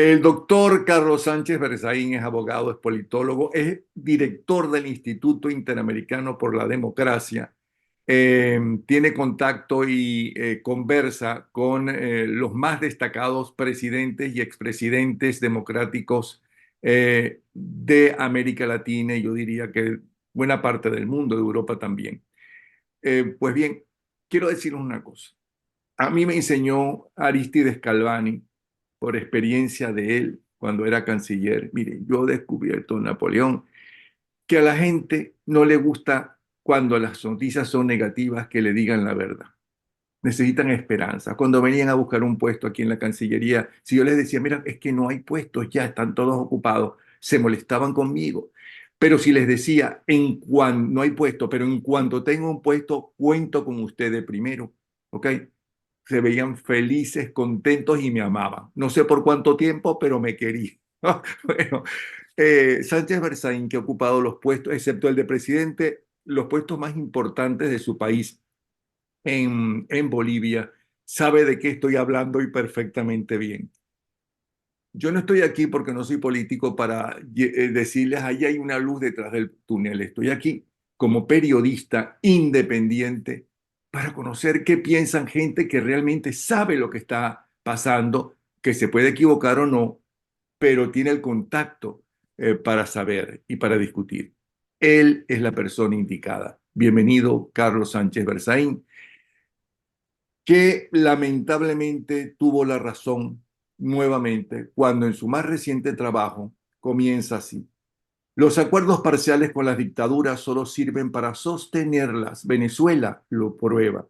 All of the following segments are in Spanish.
El doctor Carlos Sánchez Berzaín es abogado, es politólogo, es director del Instituto Interamericano por la Democracia. Tiene contacto y conversa con los más destacados presidentes y expresidentes democráticos de América Latina y yo diría que buena parte del mundo, de Europa también. Pues bien, quiero decirles una cosa. A mí me enseñó Aristides Calvani por experiencia de él cuando era canciller. Mire, yo he descubierto en Napoleón que a la gente no le gusta cuando las noticias son negativas que le digan la verdad. Necesitan esperanza. Cuando venían a buscar un puesto aquí en la Cancillería, si yo les decía, mira, es que no hay puestos, ya están todos ocupados, se molestaban conmigo. Pero si les decía, no hay puesto, pero en cuanto tenga un puesto, cuento con ustedes primero, ¿ok? Se veían felices, contentos y me amaban. No sé por cuánto tiempo, pero me querían. Bueno, Sánchez Berzaín, que ha ocupado los puestos, excepto el de presidente, los puestos más importantes de su país en Bolivia, sabe de qué estoy hablando y perfectamente bien. Yo no estoy aquí porque no soy político para decirles, ahí hay una luz detrás del túnel. Estoy aquí como periodista independiente para conocer qué piensan gente que realmente sabe lo que está pasando, que se puede equivocar o no, pero tiene el contacto para saber y para discutir. Él es la persona indicada. Bienvenido, Carlos Sánchez Berzaín, que lamentablemente tuvo la razón nuevamente cuando en su más reciente trabajo comienza así. Los acuerdos parciales con las dictaduras solo sirven para sostenerlas. Venezuela lo prueba.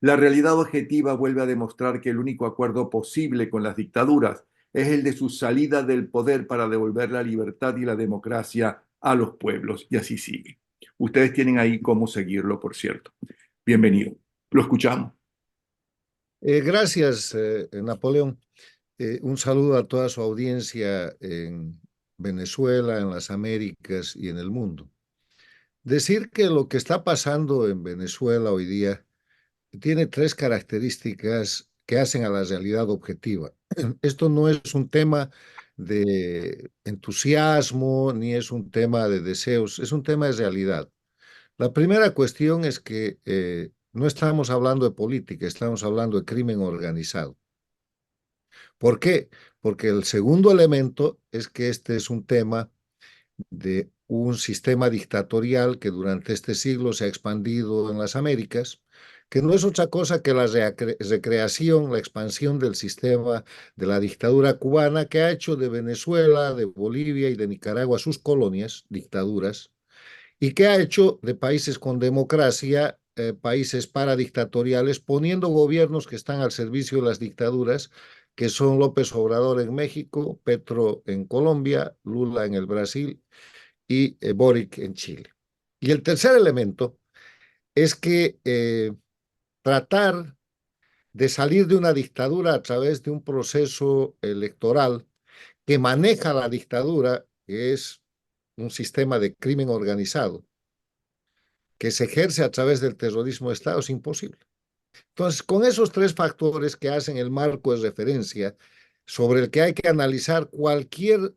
La realidad objetiva vuelve a demostrar que el único acuerdo posible con las dictaduras es el de su salida del poder para devolver la libertad y la democracia a los pueblos. Y así sigue. Ustedes tienen ahí cómo seguirlo, por cierto. Bienvenido. Lo escuchamos. Gracias, Napoleón. Un saludo a toda su audiencia en Venezuela, en las Américas y en el mundo. Decir que lo que está pasando en Venezuela hoy día tiene tres características que hacen a la realidad objetiva. Esto no es un tema de entusiasmo ni es un tema de deseos, es un tema de realidad. La primera cuestión es que no estamos hablando de política, estamos hablando de crimen organizado. ¿Por qué? Porque el segundo elemento es que este es un tema de un sistema dictatorial que durante este siglo se ha expandido en las Américas, que no es otra cosa que la recreación, la expansión del sistema de la dictadura cubana que ha hecho de Venezuela, de Bolivia y de Nicaragua sus colonias, dictaduras, y que ha hecho de países con democracia países paradictatoriales, poniendo gobiernos que están al servicio de las dictaduras, que son López Obrador en México, Petro en Colombia, Lula en el Brasil y Boric en Chile. Y el tercer elemento es que tratar de salir de una dictadura a través de un proceso electoral que maneja la dictadura, que es un sistema de crimen organizado, que se ejerce a través del terrorismo de Estado, es imposible. Entonces, con esos tres factores que hacen el marco de referencia sobre el que hay que analizar cualquier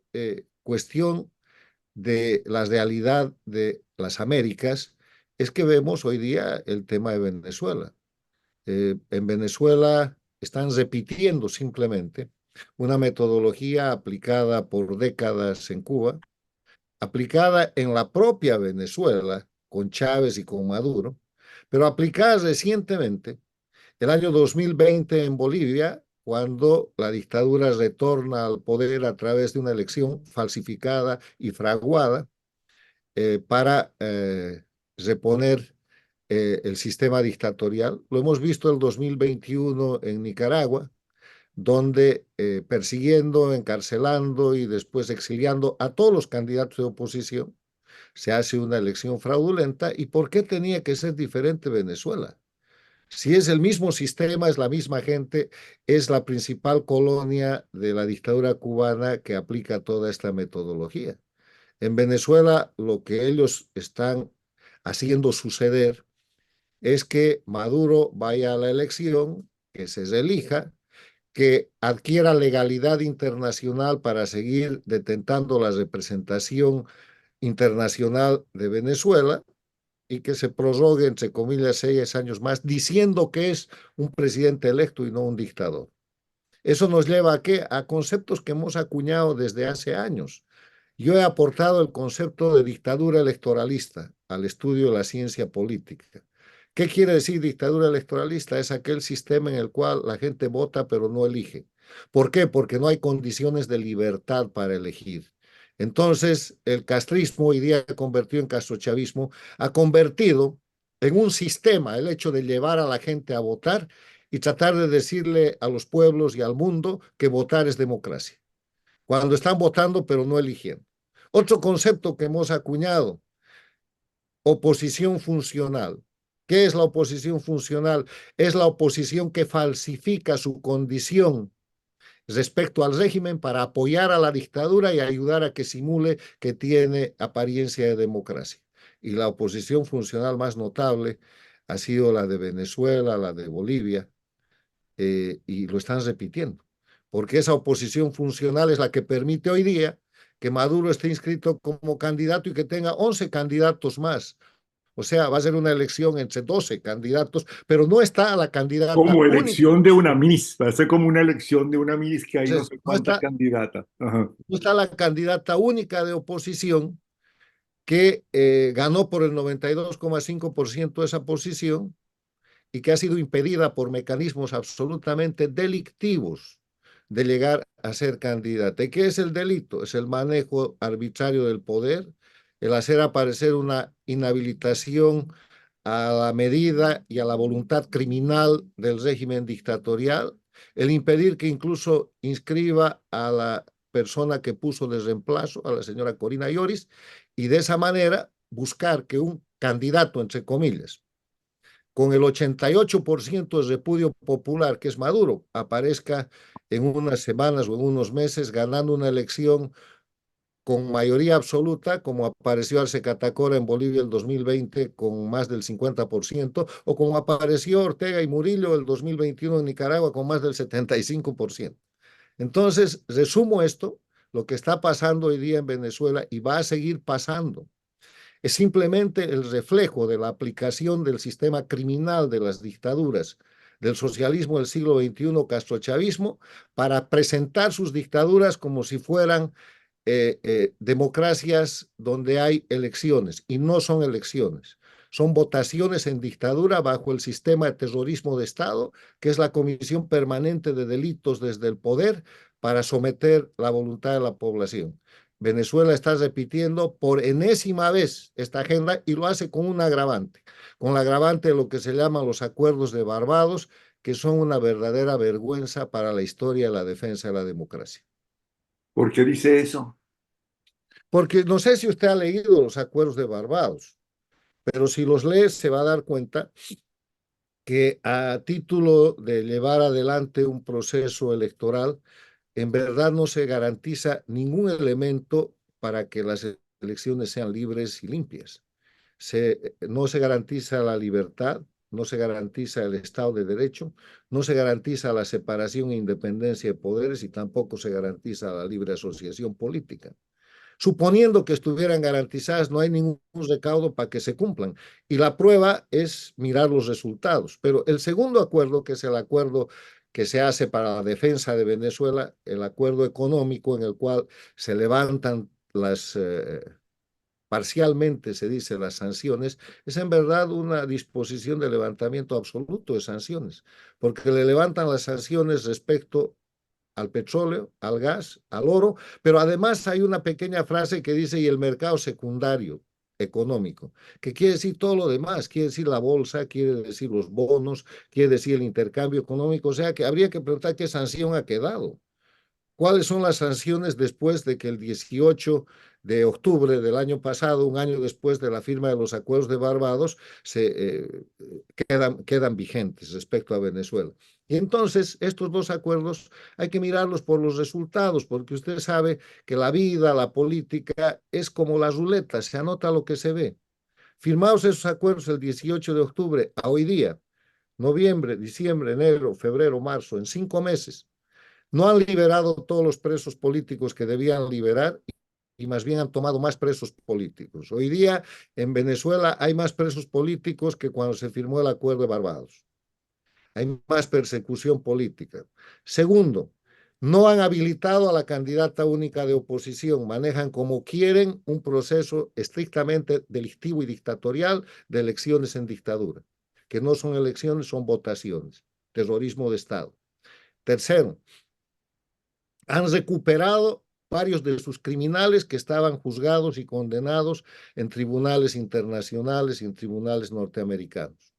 cuestión de la realidad de las Américas, es que vemos hoy día el tema de Venezuela. En Venezuela están repitiendo simplemente una metodología aplicada por décadas en Cuba, aplicada en la propia Venezuela con Chávez y con Maduro, pero aplicada recientemente, el año 2020 en Bolivia, cuando la dictadura retorna al poder a través de una elección falsificada y fraguada para reponer el sistema dictatorial. Lo hemos visto el 2021 en Nicaragua, donde persiguiendo, encarcelando y después exiliando a todos los candidatos de oposición, se hace una elección fraudulenta. ¿Y por qué tenía que ser diferente Venezuela? Si es el mismo sistema, es la misma gente, es la principal colonia de la dictadura cubana que aplica toda esta metodología. En Venezuela, lo que ellos están haciendo suceder es que Maduro vaya a la elección, que se reelija, que adquiera legalidad internacional para seguir detentando la representación internacional de Venezuela y que se prorrogue, entre comillas, 6 años más, diciendo que es un presidente electo y no un dictador. Eso nos lleva a qué? A conceptos que hemos acuñado desde hace años. Yo he aportado el concepto de dictadura electoralista al estudio de la ciencia política. ¿Qué quiere decir dictadura electoralista? Es aquel sistema en el cual la gente vota pero no elige. ¿Por qué? Porque no hay condiciones de libertad para elegir. Entonces, el castrismo, hoy día convertido en castrochavismo, ha convertido en un sistema el hecho de llevar a la gente a votar y tratar de decirle a los pueblos y al mundo que votar es democracia, cuando están votando pero no eligiendo. Otro concepto que hemos acuñado, oposición funcional. ¿Qué es la oposición funcional? Es la oposición que falsifica su condición respecto al régimen para apoyar a la dictadura y ayudar a que simule que tiene apariencia de democracia. Y la oposición funcional más notable ha sido la de Venezuela, la de Bolivia, y lo están repitiendo, porque esa oposición funcional es la que permite hoy día que Maduro esté inscrito como candidato y que tenga 11 candidatos más. O sea, va a ser una elección entre 12 candidatos, pero no está la Como candidata única. elección de una Miss, va a ser como una elección de una Miss que hay no Entonces, sé no cuántas está, candidatas. Ajá. no está la candidata única de oposición que ganó por el 92,5% de esa posición y que ha sido impedida por mecanismos absolutamente delictivos de llegar a ser candidata. ¿Y qué es el delito? Es el manejo arbitrario del poder, el hacer aparecer una inhabilitación a la medida y a la voluntad criminal del régimen dictatorial, el impedir que incluso inscriba a la persona que puso de reemplazo, a la señora Corina Lloris, y de esa manera buscar que un candidato, entre comillas, con el 88% de repudio popular, que es Maduro, aparezca en unas semanas o en unos meses ganando una elección con mayoría absoluta, como apareció Arce Catacora en Bolivia el 2020 con más del 50%, o como apareció Ortega y Murillo el 2021 en Nicaragua con más del 75%. Entonces, resumo esto, lo que está pasando hoy día en Venezuela y va a seguir pasando es simplemente el reflejo de la aplicación del sistema criminal de las dictaduras del socialismo del siglo XXI, castrochavismo, para presentar sus dictaduras como si fueran democracias donde hay elecciones, y no son elecciones. Son votaciones en dictadura bajo el sistema de terrorismo de Estado, que es la Comisión Permanente de Delitos desde el poder para someter la voluntad de la población. Venezuela está repitiendo por enésima vez esta agenda y lo hace con un agravante, con el agravante de lo que se llaman los acuerdos de Barbados, que son una verdadera vergüenza para la historia de la defensa de la democracia. ¿Por qué dice eso? Porque no sé si usted ha leído los acuerdos de Barbados, pero si los lee se va a dar cuenta que a título de llevar adelante un proceso electoral, en verdad no se garantiza ningún elemento para que las elecciones sean libres y limpias. No se garantiza la libertad, no se garantiza el Estado de Derecho, no se garantiza la separación e independencia de poderes y tampoco se garantiza la libre asociación política. Suponiendo que estuvieran garantizadas, no hay ningún recaudo para que se cumplan. Y la prueba es mirar los resultados. Pero el segundo acuerdo, que es el acuerdo que se hace para la defensa de Venezuela, el acuerdo económico en el cual se levantan las parcialmente se dice las sanciones, es en verdad una disposición de levantamiento absoluto de sanciones, porque le levantan las sanciones respecto al petróleo, al gas, al oro, pero además hay una pequeña frase que dice y el mercado secundario económico, que quiere decir todo lo demás, quiere decir la bolsa, quiere decir los bonos, quiere decir el intercambio económico, o sea que habría que preguntar qué sanción ha quedado. ¿Cuáles son las sanciones después de que el 18 de octubre del año pasado, un año después de la firma de los acuerdos de Barbados, quedan vigentes respecto a Venezuela? Y entonces estos dos acuerdos hay que mirarlos por los resultados, porque usted sabe que la vida, la política, es como la ruleta, se anota lo que se ve. Firmados esos acuerdos el 18 de octubre a hoy día, noviembre, diciembre, enero, febrero, marzo, en 5 meses, No han liberado todos los presos políticos que debían liberar y más bien han tomado más presos políticos. Hoy día en Venezuela hay más presos políticos que cuando se firmó el Acuerdo de Barbados. Hay más persecución política. Segundo, no han habilitado a la candidata única de oposición, manejan como quieren un proceso estrictamente delictivo y dictatorial de elecciones en dictadura, que no son elecciones, son votaciones, terrorismo de Estado. Tercero, han recuperado varios de sus criminales que estaban juzgados y condenados en tribunales internacionales y en tribunales norteamericanos.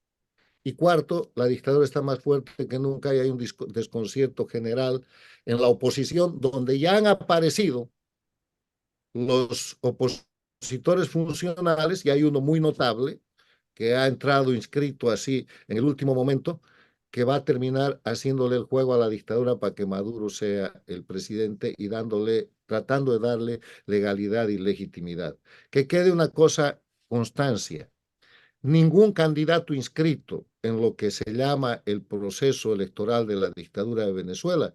Y cuarto, la dictadura está más fuerte que nunca y hay un desconcierto general en la oposición, donde ya han aparecido los opositores funcionales, y hay uno muy notable que ha entrado inscrito así en el último momento, que va a terminar haciéndole el juego a la dictadura para que Maduro sea el presidente y tratando de darle legalidad y legitimidad. Que quede una cosa, constancia. Ningún candidato inscrito en lo que se llama el proceso electoral de la dictadura de Venezuela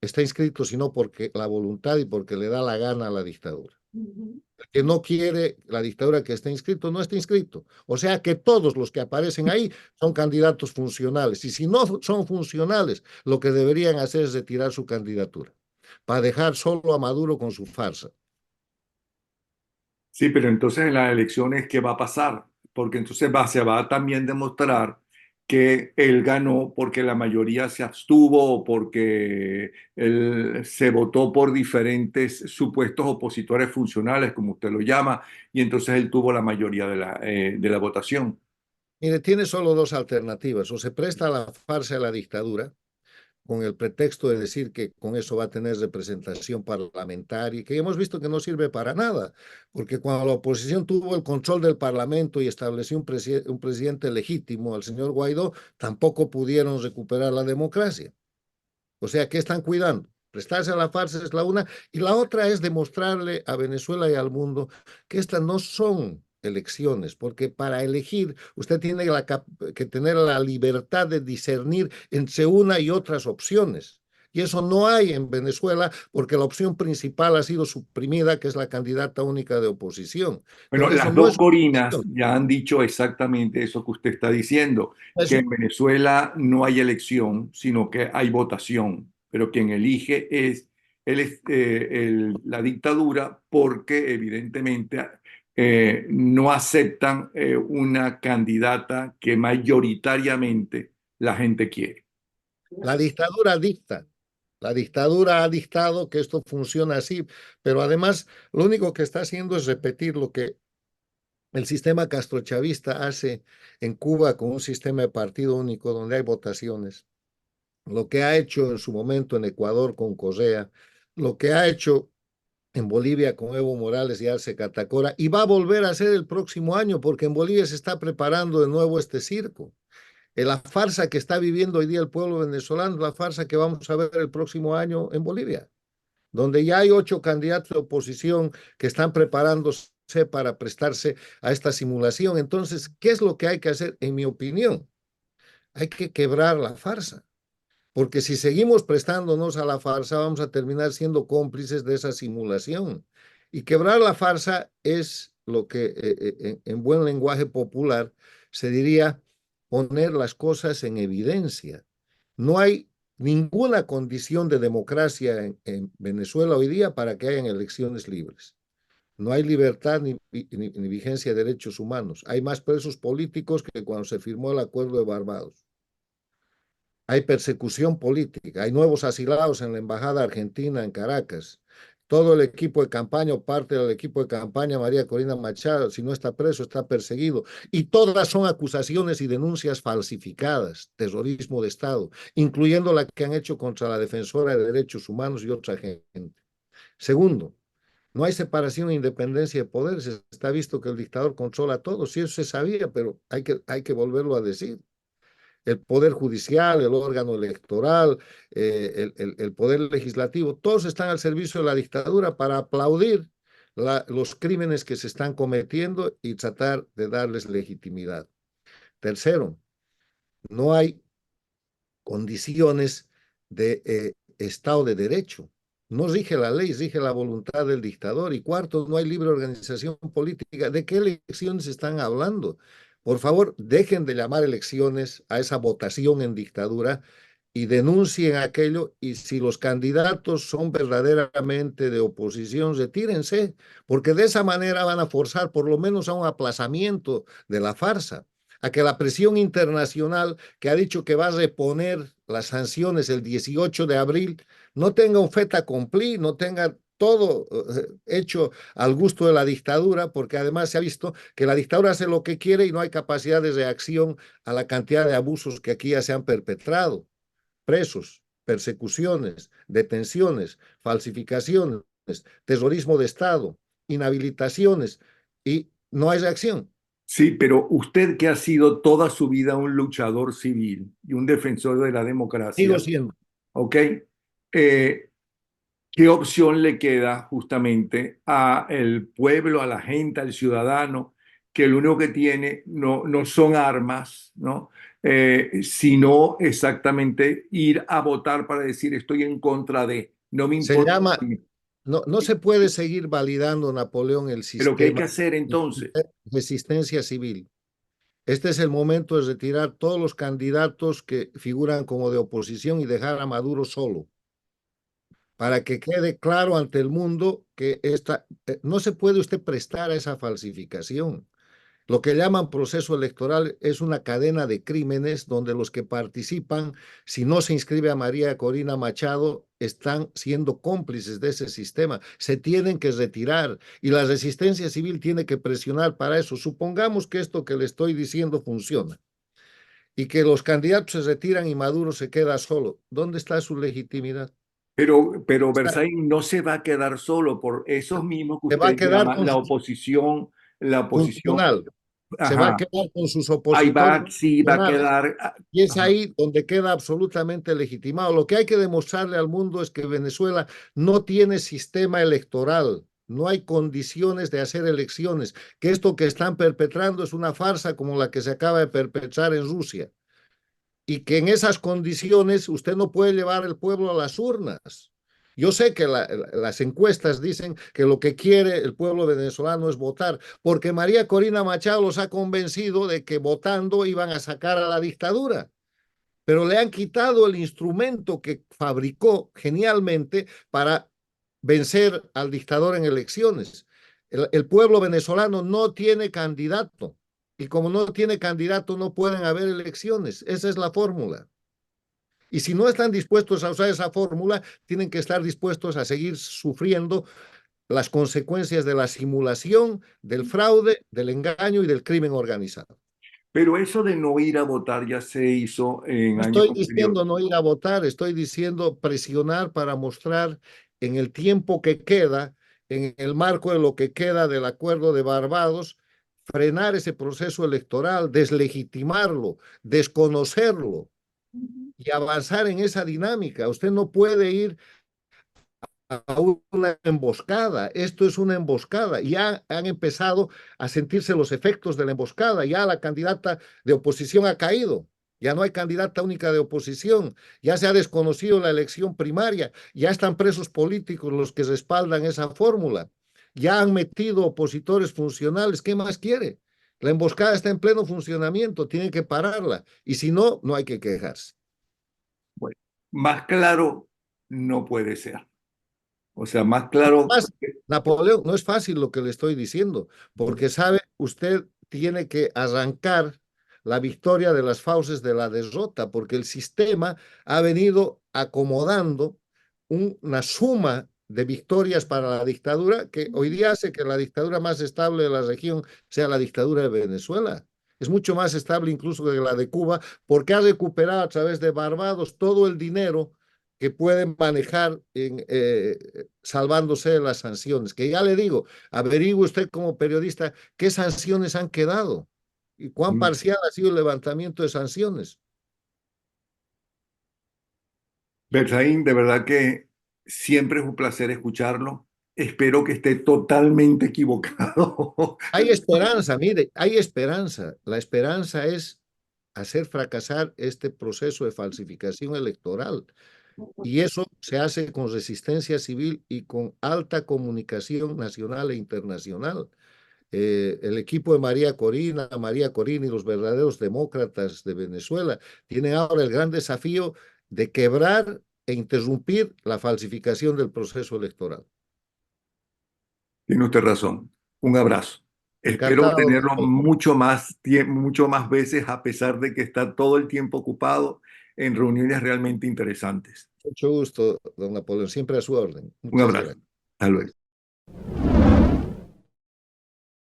está inscrito sino porque la voluntad y porque le da la gana a la dictadura. El que no quiere la dictadura que está inscrito, no está inscrito. O sea que todos los que aparecen ahí son candidatos funcionales. Y si no son funcionales, lo que deberían hacer es retirar su candidatura para dejar solo a Maduro con su farsa. Sí, pero entonces en las elecciones, ¿qué va a pasar? Porque entonces se va a también demostrar que él ganó porque la mayoría se abstuvo o porque él se votó por diferentes supuestos opositores funcionales, como usted lo llama, y entonces él tuvo la mayoría de la votación. Mire, tiene solo dos alternativas. O se presta a la farsa de la dictadura, con el pretexto de decir que con eso va a tener representación parlamentaria, que hemos visto que no sirve para nada, porque cuando la oposición tuvo el control del Parlamento y estableció un presidente legítimo, al señor Guaidó, tampoco pudieron recuperar la democracia. O sea, ¿qué están cuidando? Prestarse a la farsa es la una, y la otra es demostrarle a Venezuela y al mundo que estas no son elecciones, porque para elegir usted tiene que tener la libertad de discernir entre una y otras opciones. Y eso no hay en Venezuela porque la opción principal ha sido suprimida, que es la candidata única de oposición. Bueno, Entonces, eso las no dos es una Corinas elección. ya han dicho exactamente eso que usted está diciendo, que Eso, en Venezuela no hay elección, sino que hay votación, pero quien elige es, la dictadura porque evidentemente no aceptan una candidata que mayoritariamente la gente quiere. la dictadura dicta. La dictadura ha dictado que esto funciona así, pero además lo único que está haciendo es repetir lo que el sistema castrochavista hace en Cuba con un sistema de partido único donde hay votaciones, lo que ha hecho en su momento en Ecuador con Correa, lo que ha hecho en Bolivia con Evo Morales y Arce Catacora, y va a volver a hacer el próximo año porque en Bolivia se está preparando de nuevo este circo. La farsa que está viviendo hoy día el pueblo venezolano, la farsa que vamos a ver el próximo año en Bolivia, donde ya hay 8 candidatos de oposición que están preparándose para prestarse a esta simulación. Entonces, ¿qué es lo que hay que hacer? En mi opinión, hay que quebrar la farsa, porque si seguimos prestándonos a la farsa, vamos a terminar siendo cómplices de esa simulación. Y quebrar la farsa es lo que en buen lenguaje popular se diría poner las cosas en evidencia. No hay ninguna condición de democracia en Venezuela hoy día para que hayan elecciones libres. No hay libertad ni vigencia de derechos humanos. Hay más presos políticos que cuando se firmó el Acuerdo de Barbados. Hay persecución política, hay nuevos asilados en la Embajada Argentina en Caracas. Todo el equipo de campaña o parte del equipo de campaña, María Corina Machado, si no está preso, está perseguido. Y todas son acusaciones y denuncias falsificadas, terrorismo de Estado, incluyendo la que han hecho contra la defensora de derechos humanos y otra gente. Segundo, no hay separación e independencia de poderes. Está visto que el dictador controla todo. Sí, eso se sabía, pero hay que volverlo a decir. El poder judicial, el órgano electoral, el poder legislativo, todos están al servicio de la dictadura para aplaudir los crímenes que se están cometiendo y tratar de darles legitimidad. Tercero, no hay condiciones de Estado de Derecho. No rige la ley, rige la voluntad del dictador. Y cuarto, no hay libre organización política. ¿De qué elecciones están hablando? Por favor, dejen de llamar elecciones a esa votación en dictadura y denuncien aquello. Y si los candidatos son verdaderamente de oposición, retírense, porque de esa manera van a forzar por lo menos a un aplazamiento de la farsa, a que la presión internacional que ha dicho que va a reponer las sanciones el 18 de abril no tenga un fait accompli, no tenga todo hecho al gusto de la dictadura, porque además se ha visto que la dictadura hace lo que quiere y no hay capacidad de reacción a la cantidad de abusos que aquí ya se han perpetrado: presos, persecuciones, detenciones, falsificaciones, terrorismo de Estado, inhabilitaciones, y no hay reacción. Sí, pero usted que ha sido toda su vida un luchador civil y un defensor de la Sigo democracia, siendo. ¿ok? Eh, ¿Qué opción le queda justamente a el pueblo, a la gente, al ciudadano, que lo único que tiene no son armas, ¿no? Sino exactamente ir a votar para decir estoy en contra de, no me Se importa. llama, no se puede seguir validando, Napoleón, el Pero ¿qué hay sistema que hacer de entonces? resistencia civil. Este es el momento de retirar todos los candidatos que figuran como de oposición y dejar a Maduro solo, para que quede claro ante el mundo que no se puede usted prestar a esa falsificación. Lo que llaman proceso electoral es una cadena de crímenes donde los que participan, si no se inscribe a María Corina Machado, están siendo cómplices de ese sistema. Se tienen que retirar y la resistencia civil tiene que presionar para eso. Supongamos que esto que le estoy diciendo funciona y que los candidatos se retiran y Maduro se queda solo. ¿Dónde está su legitimidad? Pero Está, Versailles no se va a quedar solo por esos mismos que se va a usted quedar llama con sus la oposición, funcional, se va a ajá, quedar con sus ahí opositores va, sí va a funcionales. quedar, Y es ajá. ahí donde queda absolutamente legitimado. Lo que hay que demostrarle al mundo es que Venezuela no tiene sistema electoral, no hay condiciones de hacer elecciones, que esto que están perpetrando es una farsa como la que se acaba de perpetrar en Rusia, y que en esas condiciones usted no puede llevar el pueblo a las urnas. Yo sé que las encuestas dicen que lo que quiere el pueblo venezolano es votar, porque María Corina Machado los ha convencido de que votando iban a sacar a la dictadura, pero le han quitado el instrumento que fabricó genialmente para vencer al dictador en elecciones. El pueblo venezolano no tiene candidato, y como no tiene candidato no pueden haber elecciones. Esa es la fórmula. Y si no están dispuestos a usar esa fórmula, tienen que estar dispuestos a seguir sufriendo las consecuencias de la simulación, del fraude, del engaño y del crimen organizado. Pero eso de no ir a votar ya se hizo en No años estoy anteriores. diciendo no ir a votar, estoy diciendo presionar para mostrar en el tiempo que queda, en el marco de lo que queda del acuerdo de Barbados, frenar ese proceso electoral, deslegitimarlo, desconocerlo y avanzar en esa dinámica. Usted no puede ir a una emboscada. Esto es una emboscada. Ya han empezado a sentirse los efectos de la emboscada. Ya la candidata de oposición ha caído. Ya no hay candidata única de oposición. Ya se ha desconocido la elección primaria. Ya están presos políticos los que respaldan esa fórmula. Ya han metido opositores funcionales. ¿Qué más quiere? La emboscada está en pleno funcionamiento. Tienen que pararla. Y si no, no hay que quejarse. Bueno, más claro no puede ser. O sea, más claro, Más, Napoleón, no es fácil lo que le estoy diciendo, porque sabe, usted tiene que arrancar la victoria de las fauces de la derrota, porque el sistema ha venido acomodando una suma de victorias para la dictadura que hoy día hace que la dictadura más estable de la región sea la dictadura de Venezuela. Es mucho más estable incluso que la de Cuba, porque ha recuperado a través de Barbados todo el dinero que pueden manejar salvándose de las sanciones. Que ya le digo, averigüe usted como periodista qué sanciones han quedado y cuán parcial ha sido el levantamiento de sanciones. Berzaín, de verdad que siempre es un placer escucharlo. Espero que esté totalmente equivocado. Hay esperanza, mire, hay esperanza. La esperanza es hacer fracasar este proceso de falsificación electoral. Y eso se hace con resistencia civil y con alta comunicación nacional e internacional. El equipo de María Corina y los verdaderos demócratas de Venezuela tienen ahora el gran desafío de quebrar e interrumpir la falsificación del proceso electoral. Tiene usted razón. Un abrazo. Espero Encantado, tenerlo mucho más, mucho más veces, a pesar de que está todo el tiempo ocupado en reuniones realmente interesantes. mucho gusto, don Napoleón, siempre a su orden. Un Muchas abrazo. gracias. Hasta luego.